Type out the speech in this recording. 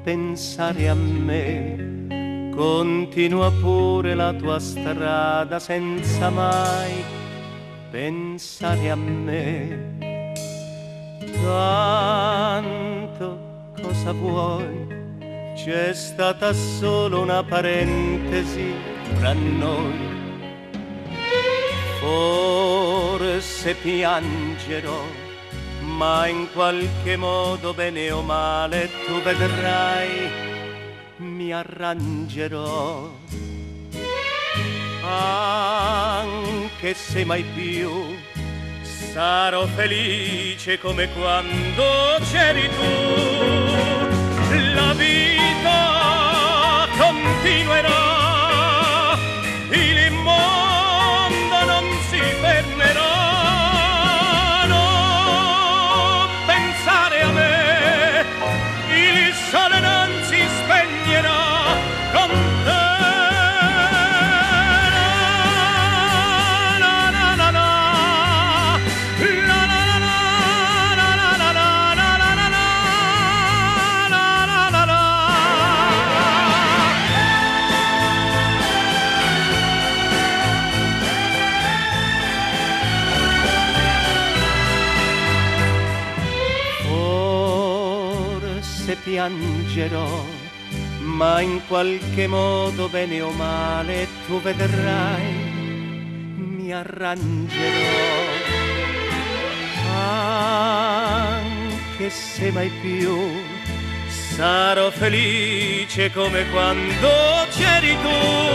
pensare a me, continua pure la tua strada senza mai pensare a me. Tanto cosa vuoi? C'è stata solo una parentesi fra noi. Forse piangerò, ma in qualche modo, bene o male, tu vedrai, mi arrangerò. Anche se mai più sarò felice come quando c'eri tu. La vita continuerà, il mondo non si fermerà. Non pensare a me, il sole non si spegnerà con te. Piangerò, ma in qualche modo, bene o male, tu vedrai, mi arrangerò. Anche se mai più sarò felice come quando c'eri tu.